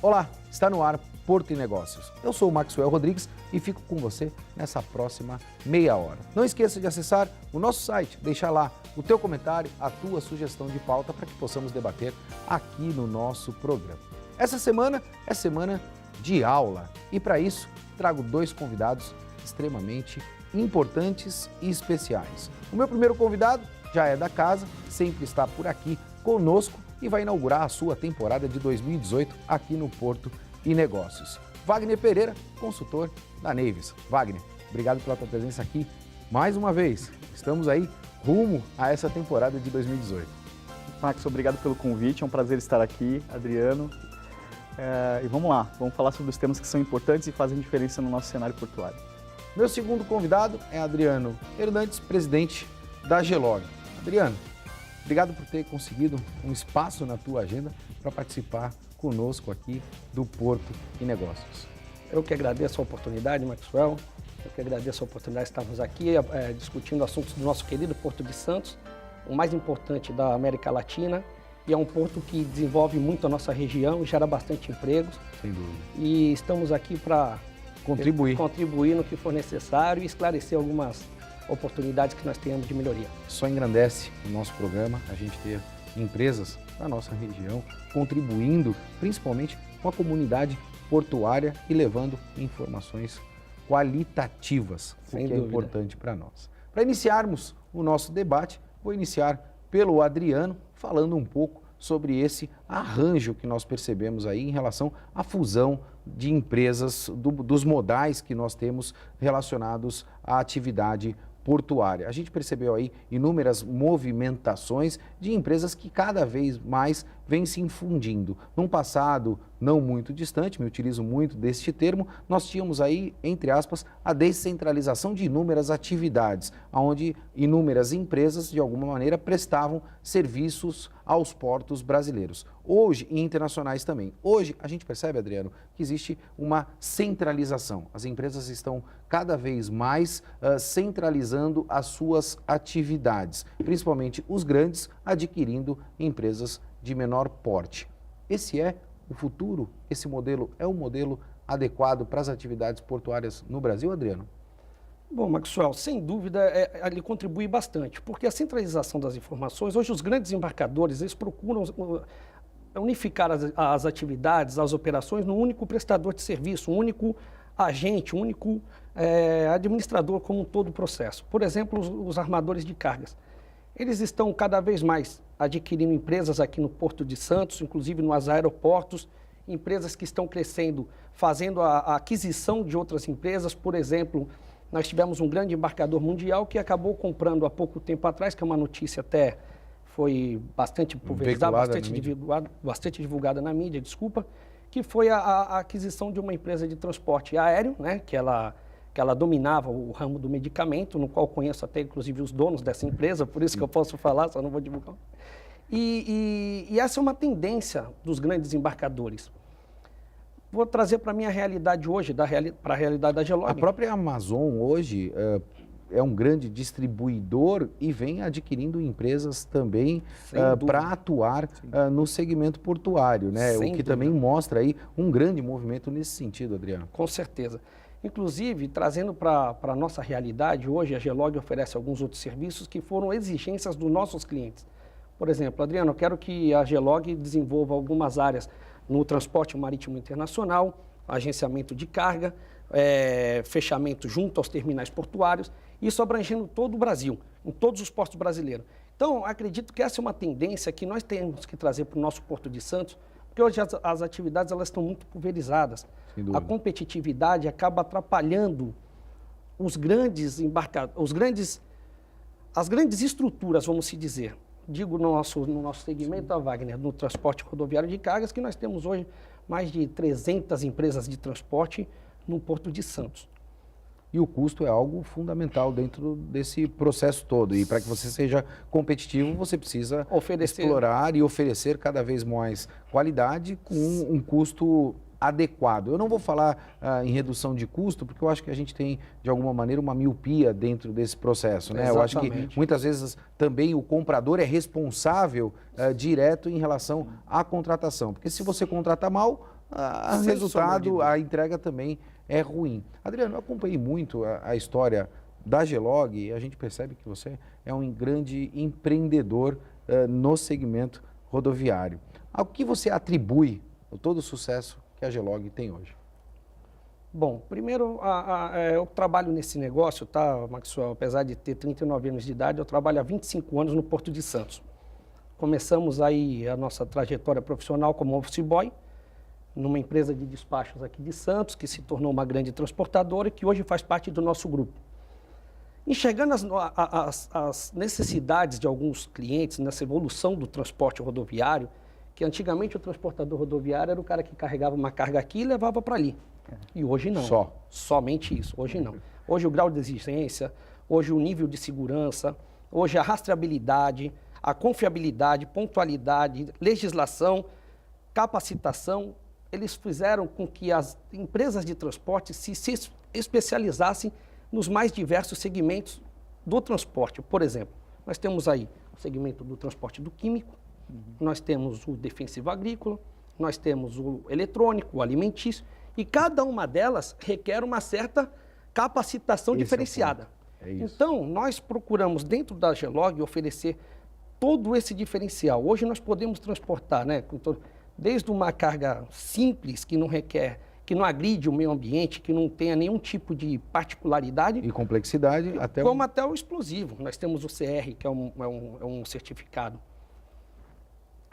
Olá, está no ar Porto e Negócios. Eu sou o Maxwell Rodrigues e fico com você nessa próxima meia hora. Não esqueça de acessar o nosso site, deixar lá o teu comentário, a tua sugestão de pauta para que possamos debater aqui no nosso programa. Essa semana é semana de aula e para isso trago dois convidados extremamente importantes e especiais. O meu primeiro convidado já é da casa, sempre está por aqui conosco e vai inaugurar a sua temporada de 2018 aqui no Porto e Negócios. Wagner Pereira, consultor da Navis. Wagner, obrigado pela tua presença aqui mais uma vez. Estamos aí rumo a essa temporada de 2018. Max, obrigado pelo convite, é um prazer estar aqui, Adriano. E vamos lá, vamos falar sobre os temas que são importantes e fazem diferença no nosso cenário portuário. Meu segundo convidado é Adriano Hernandes, presidente da Gelog. Adriano, obrigado por ter conseguido um espaço na tua agenda para participar conosco aqui do Porto e Negócios. Eu que agradeço a oportunidade, Maxwell. Eu que agradeço a oportunidade de estarmos aqui discutindo assuntos do nosso querido Porto de Santos, o mais importante da América Latina, e é um porto que desenvolve muito a nossa região e gera bastante empregos. Sem dúvida. E estamos aqui para contribuir no que for necessário e esclarecer algumas oportunidades que nós tenhamos de melhoria. Só engrandece o nosso programa a gente ter empresas da nossa região contribuindo principalmente com a comunidade portuária e levando informações qualitativas, o que é importante para nós. Para iniciarmos o nosso debate, vou iniciar pelo Adriano, falando um pouco sobre esse arranjo que nós percebemos aí em relação à fusão de empresas, dos modais que nós temos relacionados à atividade portuária. A gente percebeu aí inúmeras movimentações de empresas que cada vez mais vêm se infundindo. Num passado não muito distante, me utilizo muito deste termo, nós tínhamos aí, entre aspas, a descentralização de inúmeras atividades, onde inúmeras empresas, de alguma maneira, prestavam serviços aos portos brasileiros. Hoje, e internacionais também. Hoje, a gente percebe, Adriano, que existe uma centralização. As empresas estão cada vez mais centralizando as suas atividades, principalmente os grandes adquirindo empresas de menor porte. Esse é o futuro? Esse modelo é um modelo adequado para as atividades portuárias no Brasil, Adriano? Bom, Maxwell, sem dúvida, ele contribui bastante, porque a centralização das informações, hoje os grandes embarcadores, eles procuram unificar as atividades, as operações num único prestador de serviço, um único agente, um único administrador como um todo o processo. Por exemplo, os armadores de cargas. Eles estão cada vez mais adquirindo empresas aqui no Porto de Santos, inclusive nos aeroportos, empresas que estão crescendo, fazendo a aquisição de outras empresas. Por exemplo, nós tivemos um grande embarcador mundial que acabou comprando há pouco tempo atrás, que é uma notícia até foi bastante pulverizada, bastante divulgada na mídia, que foi a aquisição de uma empresa de transporte aéreo, né, que ela dominava o ramo do medicamento, no qual conheço até inclusive os donos dessa empresa, por isso que eu posso falar, só não vou divulgar. E essa é uma tendência dos grandes embarcadores. Vou trazer para a minha realidade hoje, para a realidade da Gelog. A própria Amazon hoje é um grande distribuidor e vem adquirindo empresas também para atuar no segmento portuário, né? O que também mostra aí um grande movimento nesse sentido, Adriano. Com certeza. Inclusive, trazendo para a nossa realidade, hoje a Gelog oferece alguns outros serviços que foram exigências dos nossos clientes. Por exemplo, Adriano, eu quero que a Gelog desenvolva algumas áreas no transporte marítimo internacional, agenciamento de carga, fechamento junto aos terminais portuários, isso abrangendo todo o Brasil, em todos os portos brasileiros. Então, acredito que essa é uma tendência que nós temos que trazer para o nosso Porto de Santos, porque hoje as atividades elas estão muito pulverizadas. A competitividade acaba atrapalhando os grandes as grandes estruturas, vamos se dizer. Digo no nosso segmento, a Wagner, no transporte rodoviário de cargas, que nós temos hoje mais de 300 empresas de transporte no Porto de Santos. E o custo é algo fundamental dentro desse processo todo. E para que você seja competitivo, você precisa explorar e oferecer cada vez mais qualidade com um custo adequado. Eu não vou falar em redução de custo, porque eu acho que a gente tem, de alguma maneira, uma miopia dentro desse processo, né? Eu acho que muitas vezes também o comprador é responsável direto em relação à contratação. Porque se você contrata mal, o Sem sombra de resultado, dúvida. a entrega também é ruim. Adriano, eu acompanhei muito a história da Gelog e a gente percebe que você é um grande empreendedor no segmento rodoviário. Ao que você atribui todo o sucesso que a Gelog tem hoje? Bom, primeiro, eu trabalho nesse negócio, tá, Maxwell? Apesar de ter 39 anos de idade, eu trabalho há 25 anos no Porto de Santos. Começamos aí a nossa trajetória profissional como office boy, numa empresa de despachos aqui de Santos, que se tornou uma grande transportadora e que hoje faz parte do nosso grupo. Enxergando as necessidades de alguns clientes nessa evolução do transporte rodoviário, que antigamente o transportador rodoviário era o cara que carregava uma carga aqui e levava para ali. E hoje não. Somente isso. Hoje não. Hoje o grau de exigência, hoje o nível de segurança, hoje a rastreabilidade, a confiabilidade, pontualidade, legislação, capacitação, eles fizeram com que as empresas de transporte se especializassem nos mais diversos segmentos do transporte. Por exemplo, nós temos aí o segmento do transporte do químico, nós temos o defensivo agrícola, nós temos o eletrônico, o alimentício, e cada uma delas requer uma certa capacitação diferenciada. É isso. Então, nós procuramos, dentro da Gelog, oferecer todo esse diferencial. Hoje nós podemos transportar, né, desde uma carga simples, que não requer, que não agride o meio ambiente, que não tenha nenhum tipo de particularidade. E complexidade até como até o explosivo. Nós temos o CR, que é um certificado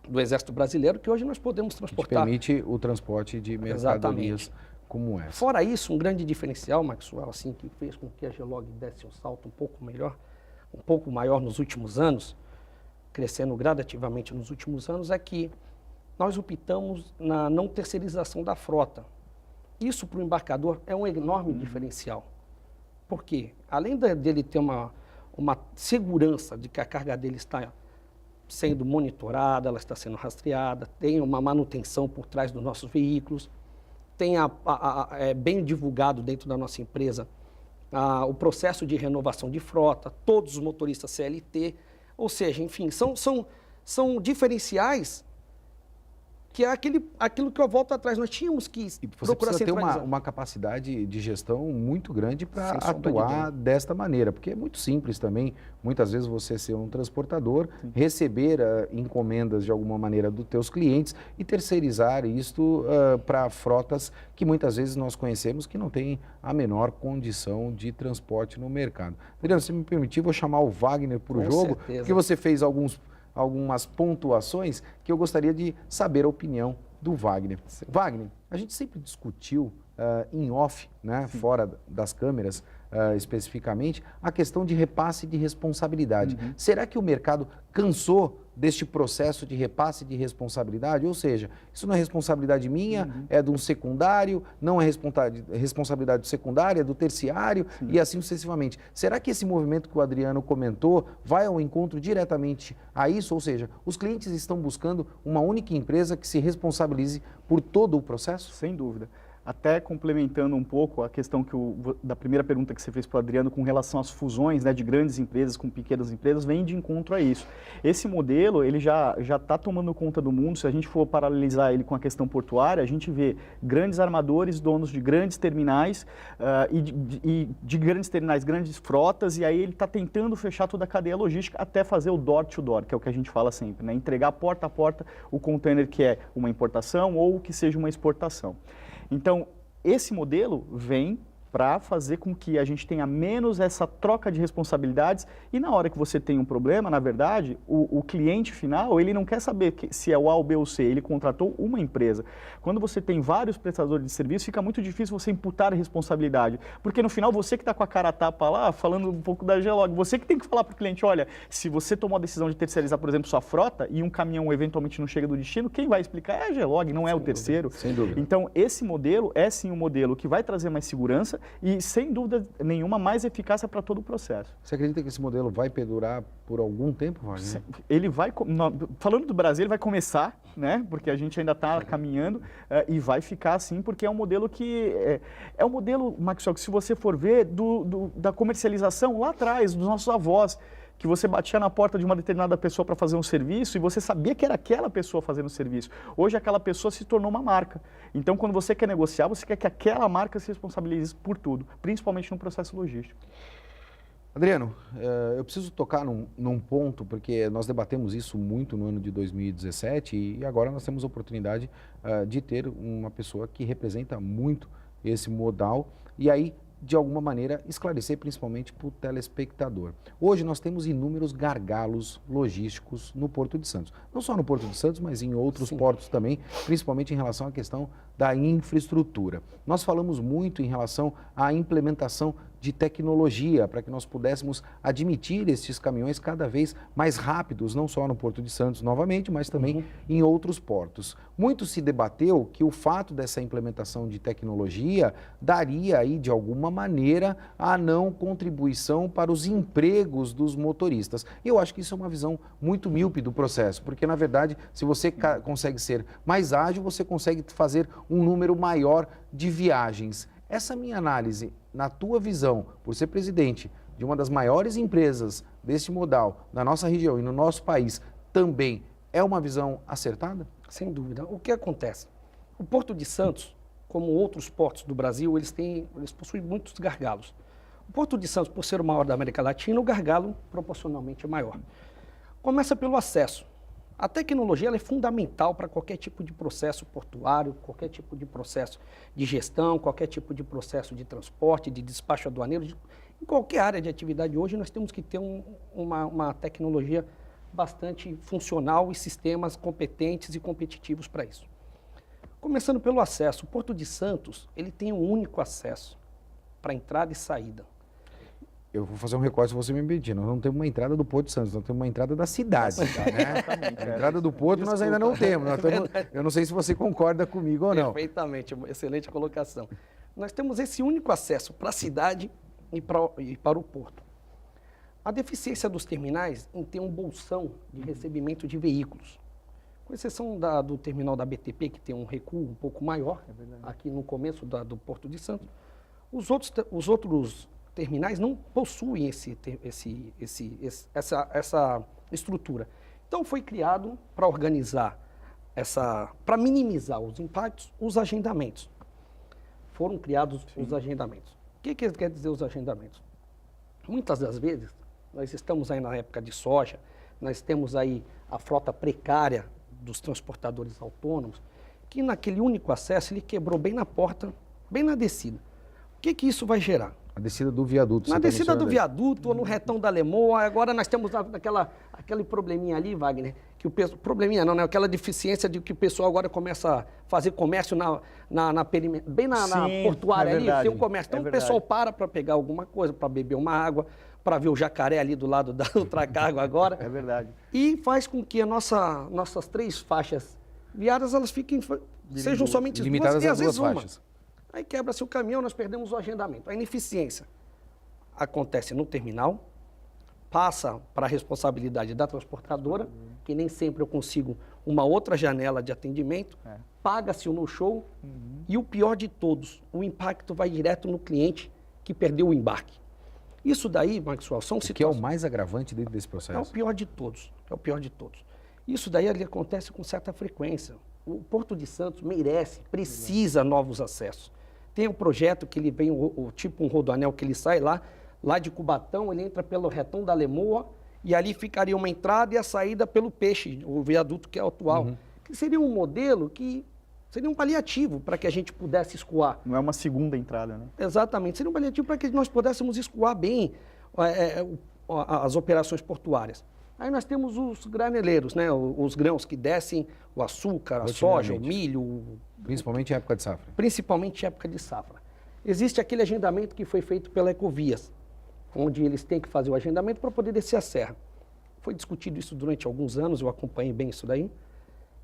do Exército Brasileiro, que hoje nós podemos transportar. Que permite o transporte de mercadorias como essa. Fora isso, um grande diferencial, Maxwell, assim, que fez com que a Gelog desse um salto um pouco maior nos últimos anos, crescendo gradativamente nos últimos anos, é que nós optamos na não terceirização da frota. Isso para o embarcador é um enorme diferencial. Por quê? Além dele ter uma segurança de que a carga dele está sendo monitorada, ela está sendo rastreada, tem uma manutenção por trás dos nossos veículos, tem bem divulgado dentro da nossa empresa o processo de renovação de frota, todos os motoristas CLT, ou seja, enfim, são diferenciais que é aquilo que eu volto atrás. Nós tínhamos que procurar centralizar. Você precisa ter uma capacidade de gestão muito grande para atuar desta maneira, porque é muito simples também, muitas vezes você ser um transportador, receber encomendas de alguma maneira dos teus clientes e terceirizar isto para frotas que muitas vezes nós conhecemos que não têm a menor condição de transporte no mercado. Adriano, se me permitir, vou chamar o Wagner para o jogo, porque você fez algumas pontuações que eu gostaria de saber a opinião do Wagner. Sim. Wagner, a gente sempre discutiu em off, né, fora das câmeras especificamente, a questão de repasse de responsabilidade. Será que o mercado cansou deste processo de repasse de responsabilidade? Ou seja, isso não é responsabilidade minha, é de um secundário, não é responsabilidade do secundário, é do terciário e assim sucessivamente. Será que esse movimento que o Adriano comentou vai ao encontro diretamente a isso? Ou seja, os clientes estão buscando uma única empresa que se responsabilize por todo o processo? Sem dúvida. Até complementando um pouco a questão da primeira pergunta que você fez para o Adriano com relação às fusões, né, de grandes empresas com pequenas empresas, vem de encontro a isso. Esse modelo ele já está tomando conta do mundo. Se a gente for paralelizar ele com a questão portuária, a gente vê grandes armadores, donos de grandes terminais e de grandes terminais, grandes frotas, e aí ele está tentando fechar toda a cadeia logística até fazer o door-to-door, que é o que a gente fala sempre, né, entregar porta a porta o container que é uma importação ou que seja uma exportação. Então, esse modelo vem para fazer com que a gente tenha menos essa troca de responsabilidades e na hora que você tem um problema, na verdade, o cliente final, ele não quer saber se é o A, o B ou o C, ele contratou uma empresa. Quando você tem vários prestadores de serviço, fica muito difícil você imputar a responsabilidade, porque no final você que está com a cara a tapa lá, falando um pouco da Gelog, você que tem que falar para o cliente, olha, se você tomou a decisão de terceirizar, por exemplo, sua frota e um caminhão eventualmente não chega do destino, quem vai explicar é a Gelog, não é o terceiro. Sem dúvida. Então, esse modelo é sim um modelo que vai trazer mais segurança e, sem dúvida nenhuma, mais eficácia para todo o processo. Você acredita que esse modelo vai perdurar por algum tempo, Wagner? Ele vai, falando do Brasil, ele vai começar, né? Porque a gente ainda está caminhando e vai ficar assim, porque é um modelo que... É um modelo, Maxwell, que se você for ver, da comercialização lá atrás, dos nossos avós, que você batia na porta de uma determinada pessoa para fazer um serviço e você sabia que era aquela pessoa fazendo o serviço. Hoje aquela pessoa se tornou uma marca. Então, quando você quer negociar, você quer que aquela marca se responsabilize por tudo, principalmente no processo logístico. Adriano, eu preciso tocar num ponto, porque nós debatemos isso muito no ano de 2017 e agora nós temos a oportunidade de ter uma pessoa que representa muito esse modal e aí, de alguma maneira, esclarecer principalmente para o telespectador. Hoje nós temos inúmeros gargalos logísticos no Porto de Santos. Não só no Porto de Santos, mas em outros portos também, principalmente em relação à questão da infraestrutura. Nós falamos muito em relação à implementação de tecnologia para que nós pudéssemos admitir estes caminhões cada vez mais rápidos, não só no Porto de Santos novamente, mas também em outros portos. Muito se debateu que o fato dessa implementação de tecnologia daria aí, de alguma maneira, a não contribuição para os empregos dos motoristas. Eu acho que isso é uma visão muito míope do processo, porque, na verdade, se você consegue ser mais ágil, você consegue fazer um número maior de viagens. Essa minha análise, na tua visão, por ser presidente de uma das maiores empresas deste modal na nossa região e no nosso país, também é uma visão acertada? Sem dúvida. O que acontece? O Porto de Santos, como outros portos do Brasil, eles possuem muitos gargalos. O Porto de Santos, por ser o maior da América Latina, o gargalo proporcionalmente é maior. Começa pelo acesso. A tecnologia ela é fundamental para qualquer tipo de processo portuário, qualquer tipo de processo de gestão, qualquer tipo de processo de transporte, de despacho aduaneiro. Em qualquer área de atividade hoje, nós temos que ter uma tecnologia bastante funcional e sistemas competentes e competitivos para isso. Começando pelo acesso, o Porto de Santos ele tem um único acesso para entrada e saída. Eu vou fazer um recorte se você me permitir. Nós não temos uma entrada do Porto de Santos, nós temos uma entrada da cidade. Né? A entrada do Porto nós ainda não temos. Eu não sei se você concorda comigo ou não. Perfeitamente, excelente colocação. Nós temos esse único acesso para a cidade e para o porto. A deficiência dos terminais em ter um bolsão de recebimento de veículos. Com exceção do terminal da BTP, que tem um recuo um pouco maior, aqui no começo do Porto de Santos, os outros terminais não possuem essa estrutura. Então foi criado para organizar para minimizar os impactos, os agendamentos. Foram criados os agendamentos. O que quer dizer os agendamentos? Muitas das vezes, nós estamos aí na época de soja, nós temos aí a frota precária dos transportadores autônomos, que naquele único acesso ele quebrou bem na porta, bem na descida. O que isso vai gerar? A descida do viaduto. Na descida do viaduto, ou no retão da Lemoa, agora nós temos aquele probleminha ali, Wagner, que probleminha não, né? Aquela deficiência de que o pessoal agora começa a fazer comércio bem na portuária ali, tem o comércio. Então o pessoal para pegar alguma coisa, para beber uma água, para ver o jacaré ali do lado da Ultracargo agora. É verdade. E faz com que nossas 3 faixas viárias, elas sejam somente limitadas duas, e a às 2 vezes uma. faixas. Aí quebra-se o caminhão, nós perdemos o agendamento. A ineficiência acontece no terminal, passa para a responsabilidade da transportadora, que nem sempre eu consigo uma outra janela de atendimento, paga-se o no-show e o pior de todos, o impacto vai direto no cliente que perdeu o embarque. Isso daí, Maxwell, são situações... que é o mais agravante dentro desse processo? É o pior de todos, Isso daí ali acontece com certa frequência. O Porto de Santos precisa novos acessos. Tem um projeto que ele vem, tipo um rodoanel que ele sai lá de Cubatão, ele entra pelo retão da Lemoa e ali ficaria uma entrada e a saída pelo Peixe, o viaduto que é o atual. Que seria um modelo que seria um paliativo para que a gente pudesse escoar. Não é uma segunda entrada, né? Exatamente, seria um paliativo para que nós pudéssemos escoar bem as operações portuárias. Aí nós temos os graneleiros, né? Os grãos que descem, o açúcar, a soja, o milho. Principalmente em época de safra. Principalmente em época de safra. Existe aquele agendamento que foi feito pela Ecovias, onde eles têm que fazer o agendamento para poder descer a serra. Foi discutido isso durante alguns anos, eu acompanhei bem isso daí.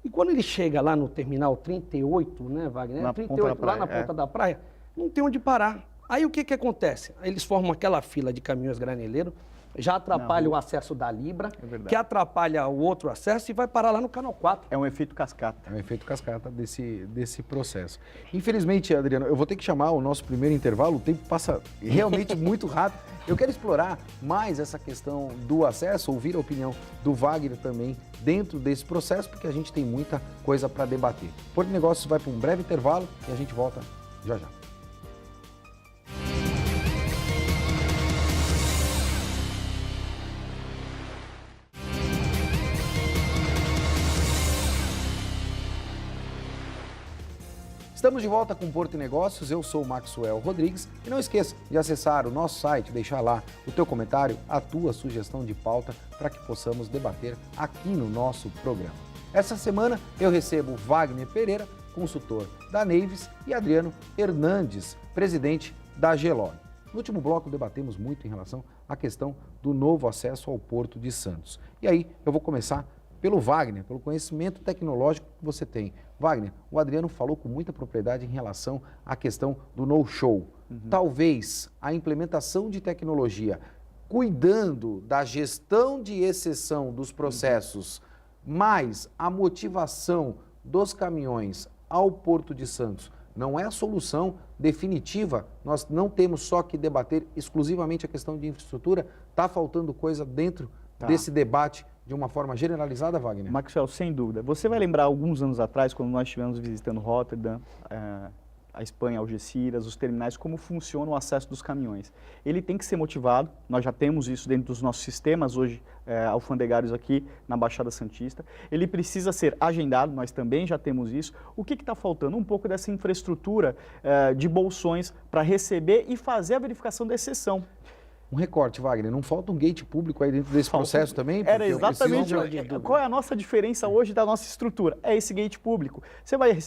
E quando ele chega lá no terminal 38, né, Wagner? Na 38, lá na ponta da praia, não tem onde parar. Aí o que acontece? Eles formam aquela fila de caminhões graneleiros, já atrapalha o acesso da Libra, verdade. que atrapalha o outro acesso e vai parar lá no canal 4. É um efeito cascata. É um efeito cascata desse processo. Infelizmente, Adriano, eu vou ter que chamar o nosso primeiro intervalo, o tempo passa realmente muito rápido. Eu quero explorar mais essa questão do acesso, ouvir a opinião do Wagner também dentro desse processo, porque a gente tem muita coisa para debater. Porto Negócios vai para um breve intervalo e a gente volta já já. Estamos de volta com Porto e Negócios, eu sou o Maxwell Rodrigues e não esqueça de acessar o nosso site, deixar lá o teu comentário, a tua sugestão de pauta para que possamos debater aqui no nosso programa. Essa semana eu recebo Wagner Pereira, consultor da Navis, e Adriano Hernandes, presidente da Gelog. No último bloco debatemos muito em relação à questão do novo acesso ao Porto de Santos. E aí eu vou começar pelo Wagner, pelo conhecimento tecnológico que você tem. Wagner, o Adriano falou com muita propriedade em relação à questão do no-show. Talvez a implementação de tecnologia, cuidando da gestão de exceção dos processos, mais a motivação dos caminhões ao Porto de Santos, não é a solução definitiva. Nós não temos só que debater exclusivamente a questão de infraestrutura, está faltando coisa dentro desse debate de uma forma generalizada, Wagner? Maxwell, sem dúvida. Você vai lembrar alguns anos atrás, quando nós estivemos visitando Rotterdam, a Espanha, Algeciras, os terminais, como funciona o acesso dos caminhões. Ele tem que ser motivado, nós já temos isso dentro dos nossos sistemas hoje, alfandegários aqui na Baixada Santista. Ele precisa ser agendado, nós também já temos isso. O que está faltando? Um pouco dessa infraestrutura de bolsões para receber e fazer a verificação da exceção. Um recorte, Wagner, não falta um gate público aí dentro desse processo também? Era exatamente. Qual é a nossa diferença hoje da nossa estrutura? É esse gate público. Você vai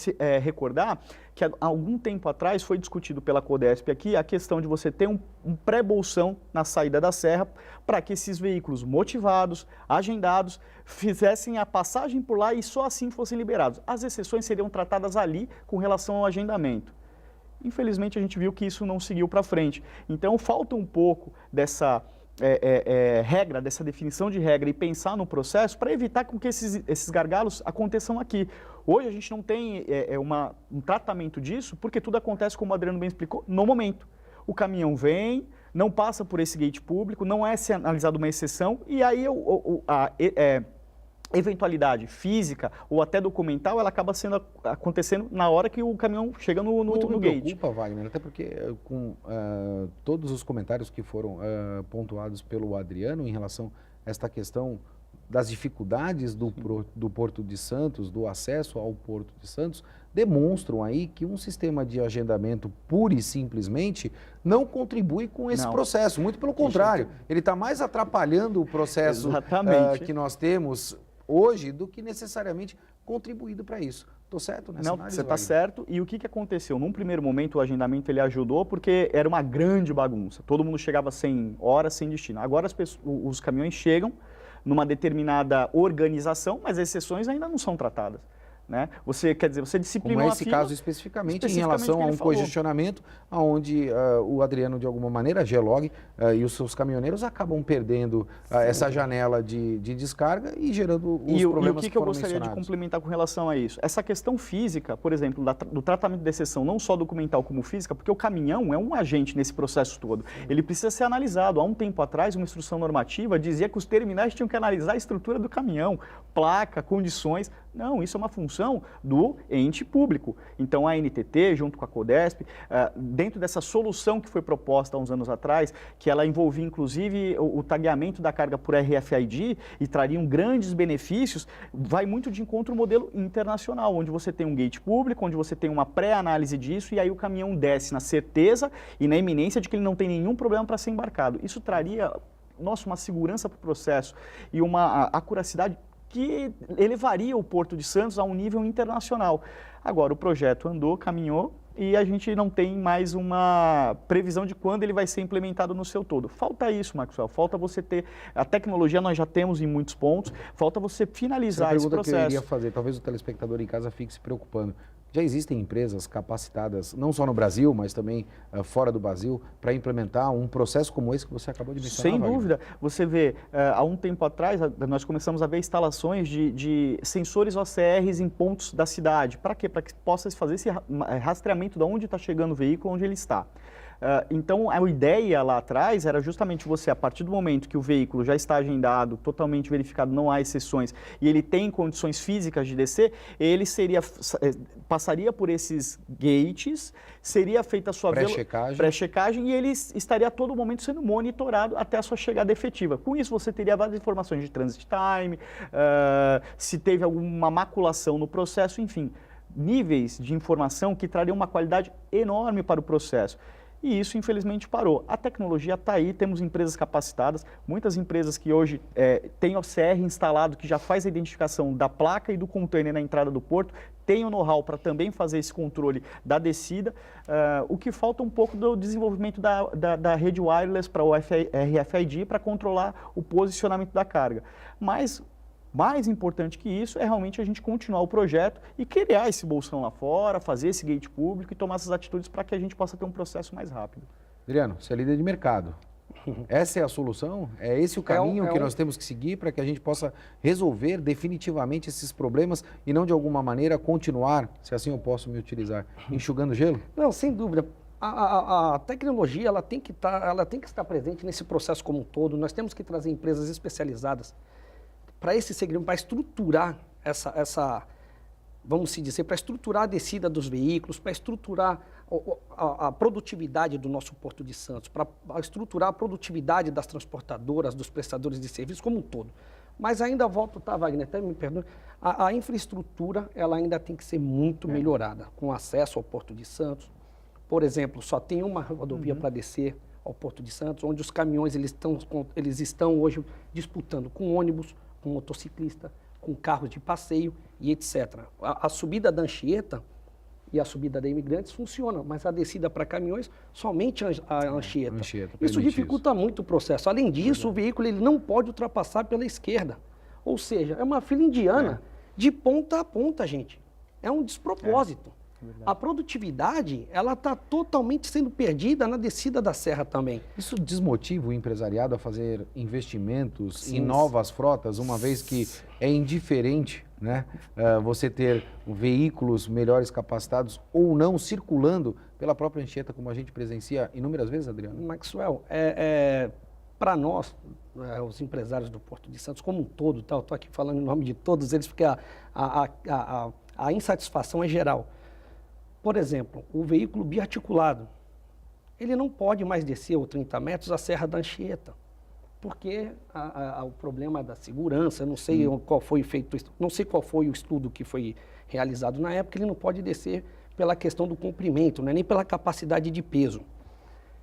recordar que há algum tempo atrás foi discutido pela Codesp aqui a questão de você ter um pré-bolsão na saída da serra para que esses veículos motivados, agendados, fizessem a passagem por lá e só assim fossem liberados. As exceções seriam tratadas ali com relação ao agendamento. Infelizmente, a gente viu que isso não seguiu para frente. Então, falta um pouco dessa regra, dessa definição de regra e pensar no processo para evitar com que esses gargalos aconteçam aqui. Hoje, a gente não tem um tratamento disso, porque tudo acontece, como o Adriano bem explicou, no momento. O caminhão vem, não passa por esse gate público, não é analisada uma exceção, e aí eventualidade física ou até documental, ela acaba acontecendo na hora que o caminhão chega no Muito me gate. preocupa, Wagner, até porque com todos os comentários que foram pontuados pelo Adriano em relação a esta questão das dificuldades do Porto de Santos, do acesso ao Porto de Santos, demonstram aí que um sistema de agendamento pura e simplesmente não contribui com esse processo. Muito pelo contrário, ele está mais atrapalhando o processo que nós temos hoje do que necessariamente contribuído para isso. Estou certo nessa análise? Não, você está certo. E o que aconteceu? Num primeiro momento, o agendamento ele ajudou porque era uma grande bagunça. Todo mundo chegava sem hora, sem destino. Agora os caminhões chegam numa determinada organização, mas as exceções ainda não são tratadas. Né? Você disciplinou como esse caso especificamente em relação a um congestionamento onde o Adriano, de alguma maneira, a Gelog e os seus caminhoneiros acabam perdendo essa janela de descarga e gerando os problemas que foram eu gostaria de complementar com relação a isso? Essa questão física, por exemplo, do tratamento de exceção, não só documental como física, porque o caminhão é um agente nesse processo todo. Ele precisa ser analisado. Há um tempo atrás, uma instrução normativa dizia que os terminais tinham que analisar a estrutura do caminhão, placa, condições. Não, isso é uma função do ente público. Então, a NTT, junto com a Codesp, dentro dessa solução que foi proposta há uns anos atrás, que ela envolvia, inclusive, o tagueamento da carga por RFID e trariam grandes benefícios, vai muito de encontro ao modelo internacional, onde você tem um gate público, onde você tem uma pré-análise disso, e aí o caminhão desce na certeza e na iminência de que ele não tem nenhum problema para ser embarcado. Isso traria, uma segurança para o processo e uma acuracidade que elevaria o Porto de Santos a um nível internacional. Agora, o projeto andou, caminhou, e a gente não tem mais uma previsão de quando ele vai ser implementado no seu todo. Falta isso, Maxwell, falta você ter... A tecnologia nós já temos em muitos pontos, falta você finalizar esse processo. Que eu iria fazer, talvez o telespectador em casa fique se preocupando. Já existem empresas capacitadas, não só no Brasil, mas também fora do Brasil, para implementar um processo como esse que você acabou de mencionar, Sem Wagner? dúvida. Você vê, há um tempo atrás, nós começamos a ver instalações de sensores OCRs em pontos da cidade. Para quê? Para que possa fazer esse rastreamento de onde está chegando o veículo, onde ele está. Então, a ideia lá atrás era justamente você, a partir do momento que o veículo já está agendado, totalmente verificado, não há exceções, e ele tem condições físicas de descer, ele passaria por esses gates, seria feita a sua pré-checagem e ele estaria a todo momento sendo monitorado até a sua chegada efetiva. Com isso, você teria várias informações de transit time, se teve alguma maculação no processo, enfim, níveis de informação que trariam uma qualidade enorme para o processo. E isso, infelizmente, parou. A tecnologia está aí, temos empresas capacitadas, muitas empresas que hoje têm OCR instalado, que já faz a identificação da placa e do container na entrada do porto, tem o know-how para também fazer esse controle da descida. O que falta um pouco do desenvolvimento da rede wireless para o RFID para controlar o posicionamento da carga. Mas mais importante que isso é realmente a gente continuar o projeto e criar esse bolsão lá fora, fazer esse gate público e tomar essas atitudes para que a gente possa ter um processo mais rápido. Adriano, você é líder de mercado. Essa é a solução? É esse o caminho que nós temos que seguir para que a gente possa resolver definitivamente esses problemas e não de alguma maneira continuar, se assim eu posso me utilizar, enxugando gelo? Não, sem dúvida. A tecnologia ela tem que estar presente nesse processo como um todo. Nós temos que trazer empresas especializadas para esse segmento, para estruturar vamos se dizer, para estruturar a descida dos veículos, para estruturar a produtividade do nosso Porto de Santos, para estruturar a produtividade das transportadoras, dos prestadores de serviço como um todo. Mas ainda volto, tá, Wagner, até me perdoe, a infraestrutura ela ainda tem que ser muito melhorada, com acesso ao Porto de Santos. Por exemplo, só tem uma rodovia para descer ao Porto de Santos, onde os caminhões eles estão hoje disputando com ônibus, com motociclista, com carros de passeio e etc. A subida da Anchieta e a subida da Imigrantes funciona, mas a descida para caminhões, somente a Anchieta. Isso dificulta muito o processo. Além disso, o veículo ele não pode ultrapassar pela esquerda. Ou seja, é uma fila indiana de ponta a ponta, gente. É um despropósito. A produtividade, ela está totalmente sendo perdida na descida da serra também. Isso desmotiva o empresariado a fazer investimentos em novas frotas, uma vez que é indiferente, né, você ter veículos melhores capacitados ou não circulando pela própria Anchieta, como a gente presencia inúmeras vezes, Adriano? Maxwell, para nós, os empresários do Porto de Santos, como um todo, eu estou aqui falando em nome de todos eles, porque a insatisfação é geral. Por exemplo, o veículo biarticulado, ele não pode mais descer os 30 metros a Serra da Anchieta, porque o problema da segurança, não sei qual foi feito, não sei qual foi o estudo que foi realizado na época, ele não pode descer pela questão do comprimento, nem pela capacidade de peso.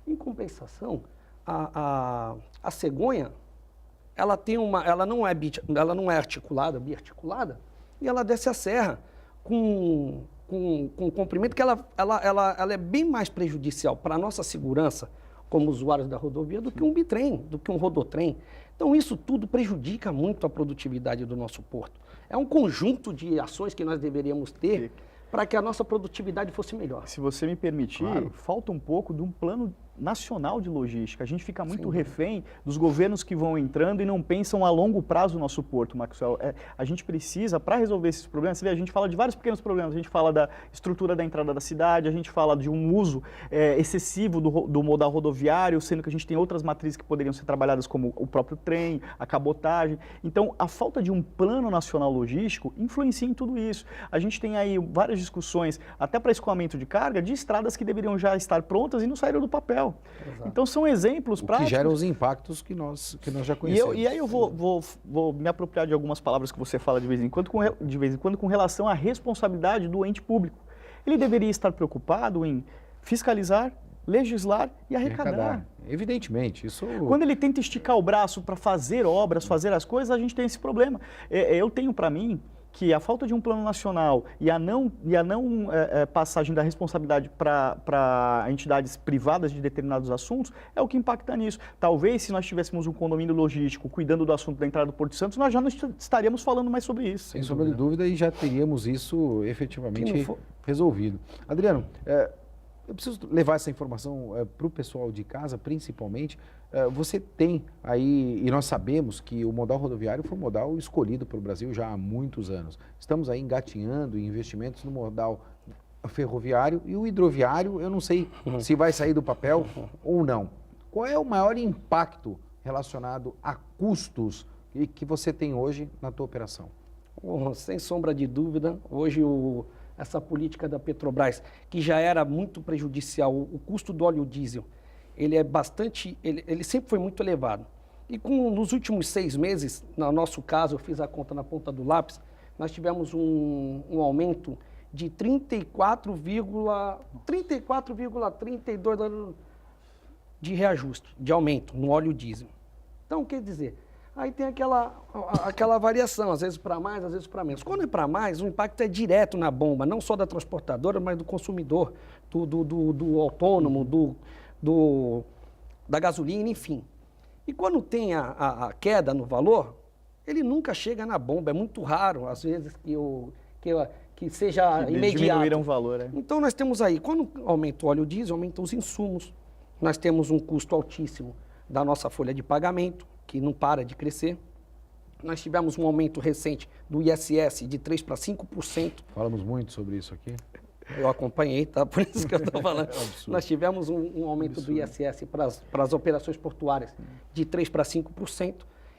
Em compensação, a cegonha, ela não é articulada, biarticulada, e ela desce a serra com comprimento que ela é bem mais prejudicial para a nossa segurança como usuários da rodovia do que um bitrem, do que um rodotrem. Então isso tudo prejudica muito a produtividade do nosso porto. É um conjunto de ações que nós deveríamos ter para que a nossa produtividade fosse melhor. Se você me permitir, falta um pouco de um plano nacional de logística. A gente fica muito refém dos governos que vão entrando e não pensam a longo prazo o nosso porto, Maxwell. A gente precisa, para resolver esses problemas, você vê, a gente fala de vários pequenos problemas, a gente fala da estrutura da entrada da cidade, a gente fala de um uso excessivo do modal rodoviário, sendo que a gente tem outras matrizes que poderiam ser trabalhadas como o próprio trem, a cabotagem. Então, a falta de um plano nacional logístico influencia em tudo isso. A gente tem aí várias discussões, até para escoamento de carga, de estradas que deveriam já estar prontas e não saíram do papel. Exato. Então são exemplos práticos. Que geram os impactos que nós já conhecemos. E aí eu vou me apropriar de algumas palavras que você fala de vez em quando com relação à responsabilidade do ente público. Ele deveria estar preocupado em fiscalizar, legislar e arrecadar. Evidentemente, isso... Quando ele tenta esticar o braço para fazer obras, fazer as coisas, a gente tem esse problema. Eu tenho para mim que a falta de um plano nacional e a não passagem da responsabilidade para entidades privadas de determinados assuntos é o que impacta nisso. Talvez, se nós tivéssemos um condomínio logístico cuidando do assunto da entrada do Porto de Santos, nós já não estaríamos falando mais sobre isso. Sem sombra de dúvida, e já teríamos isso efetivamente resolvido. Adriano, eu preciso levar essa informação para o pessoal de casa, principalmente. Você tem aí, e nós sabemos que o modal rodoviário foi um modal escolhido pelo Brasil já há muitos anos. Estamos aí engatinhando em investimentos no modal ferroviário e o hidroviário, eu não sei se vai sair do papel ou não. Qual é o maior impacto relacionado a custos que você tem hoje na tua operação? Sem sombra de dúvida, hoje essa política da Petrobras, que já era muito prejudicial, o custo do óleo diesel, ele é bastante, ele sempre foi muito elevado. E nos últimos 6 meses, no nosso caso, eu fiz a conta na ponta do lápis, nós tivemos um aumento de 34,32 de reajuste, de aumento no óleo diesel. Então, quer dizer, aí tem aquela variação, às vezes para mais, às vezes para menos. Quando é para mais, o impacto é direto na bomba, não só da transportadora, mas do consumidor, do autônomo, da gasolina, enfim. E quando tem a queda no valor, ele nunca chega na bomba, é muito raro, às vezes, que seja imediato. Diminuíram o valor, né? Então, nós temos aí, quando aumenta o óleo diesel, aumentam os insumos, nós temos um custo altíssimo da nossa folha de pagamento, que não para de crescer. Nós tivemos um aumento recente do ISS de 3% para 5%. Falamos muito sobre isso aqui. Eu acompanhei, tá? Por isso que eu estou falando. Nós tivemos um aumento do ISS para as operações portuárias de 3% para 5%.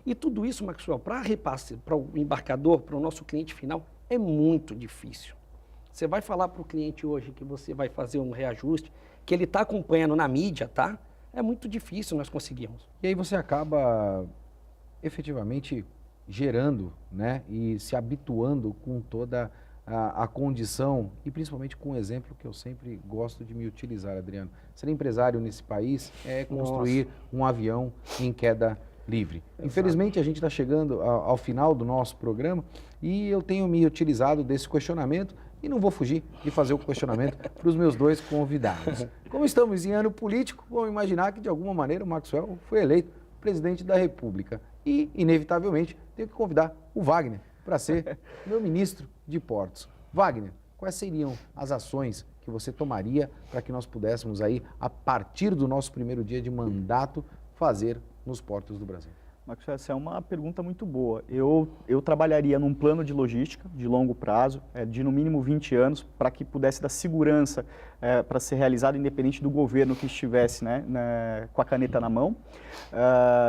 E tudo isso, Maxwell, para repasse para o embarcador, para o nosso cliente final, é muito difícil. Você vai falar para o cliente hoje que você vai fazer um reajuste, que ele está acompanhando na mídia, tá? É muito difícil nós conseguirmos. E aí você acaba efetivamente gerando, né, e se habituando com toda a condição e principalmente com o exemplo que eu sempre gosto de me utilizar, Adriano. Ser empresário nesse país é construir um avião em queda livre. Exato. Infelizmente, a gente está chegando ao final do nosso programa e eu tenho me utilizado desse questionamento e não vou fugir de fazer o questionamento para os meus 2 convidados. Como estamos em ano político, vamos imaginar que de alguma maneira o Maxwell foi eleito presidente da República e, inevitavelmente, tenho que convidar o Wagner para ser meu ministro de Portos. Wagner, quais seriam as ações que você tomaria para que nós pudéssemos aí, a partir do nosso primeiro dia de mandato, fazer nos portos do Brasil? Maxwell, essa é uma pergunta muito boa. Eu trabalharia num plano de logística de longo prazo, de no mínimo 20 anos, para que pudesse dar segurança para ser realizado, independente do governo que estivesse, né, com a caneta na mão.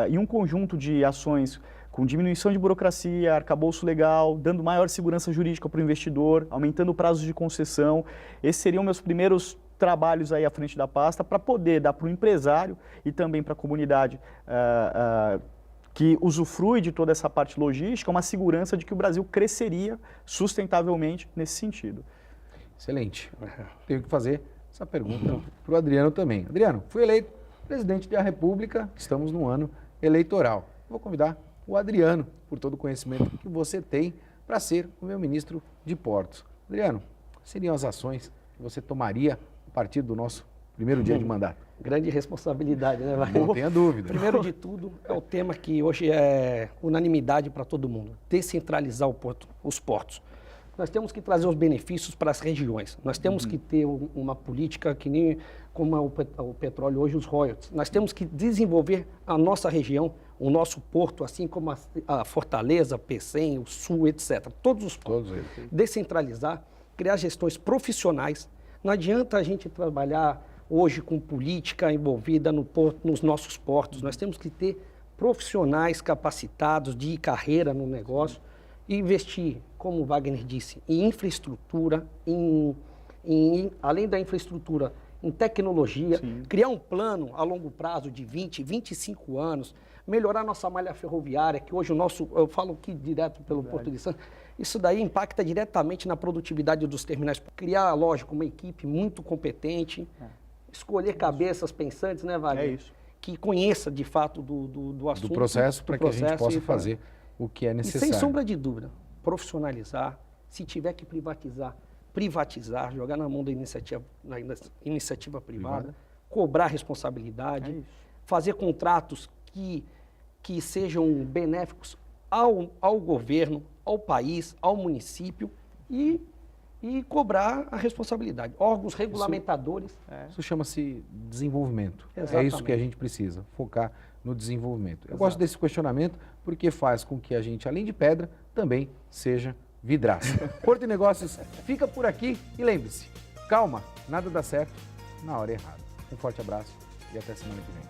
E um conjunto de ações com diminuição de burocracia, arcabouço legal, dando maior segurança jurídica para o investidor, aumentando o prazo de concessão. Esses seriam meus primeiros trabalhos aí à frente da pasta para poder dar para o empresário e também para a comunidade que usufrui de toda essa parte logística, uma segurança de que o Brasil cresceria sustentavelmente nesse sentido. Excelente. Tenho que fazer essa pergunta para o Adriano também. Adriano, fui eleito presidente da República, estamos no ano eleitoral. Vou convidar o Adriano, por todo o conhecimento que você tem, para ser o meu ministro de Portos. Adriano, quais seriam as ações que você tomaria a partir do nosso primeiro dia de mandato? Grande responsabilidade, né, Wagner? Não tenha dúvida. Primeiro de tudo, é o tema que hoje é unanimidade para todo mundo. Descentralizar os portos. Nós temos que trazer os benefícios para as regiões. Nós temos que ter uma política que nem como é o petróleo hoje, os royalties. Nós temos que desenvolver a nossa região, o nosso porto, assim como a Fortaleza, Pecém, o Sul, etc. Todos os portos. Descentralizar, criar gestões profissionais. Não adianta a gente trabalhar hoje com política envolvida nos nossos portos. Nós temos que ter profissionais capacitados de carreira no negócio e investir, como o Wagner disse, em infraestrutura, além da infraestrutura, em tecnologia, sim, criar um plano a longo prazo de 20, 25 anos, melhorar nossa malha ferroviária, que hoje eu falo aqui direto pelo Porto de Santos, isso daí impacta diretamente na produtividade dos terminais. Criar, lógico, uma equipe muito competente, escolher cabeças pensantes, né, Wagner? Que conheça de fato do assunto. Do processo, para que a gente possa fazer o que é necessário. E sem sombra de dúvida, profissionalizar, se tiver que privatizar, jogar na mão da iniciativa privada, cobrar responsabilidade, fazer contratos que sejam benéficos ao governo, ao país, ao município e cobrar a responsabilidade. Órgãos regulamentadores. Isso chama-se desenvolvimento. Exatamente. É isso que a gente precisa, focar no desenvolvimento. Eu gosto desse questionamento porque faz com que a gente, além de pedra, também seja vidraça. Porto e Negócios fica por aqui e lembre-se, calma, nada dá certo na hora errada. Um forte abraço e até semana que vem.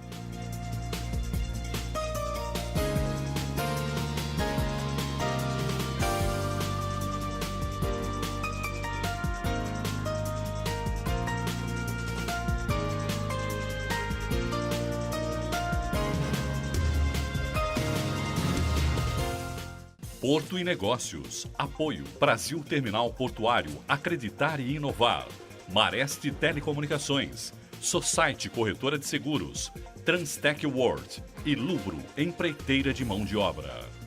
Porto e Negócios. Apoio Brasil Terminal Portuário. Acreditar e inovar. Mareste Telecomunicações. Society Corretora de Seguros. Transtec World. E Lubro Empreiteira de Mão de Obra.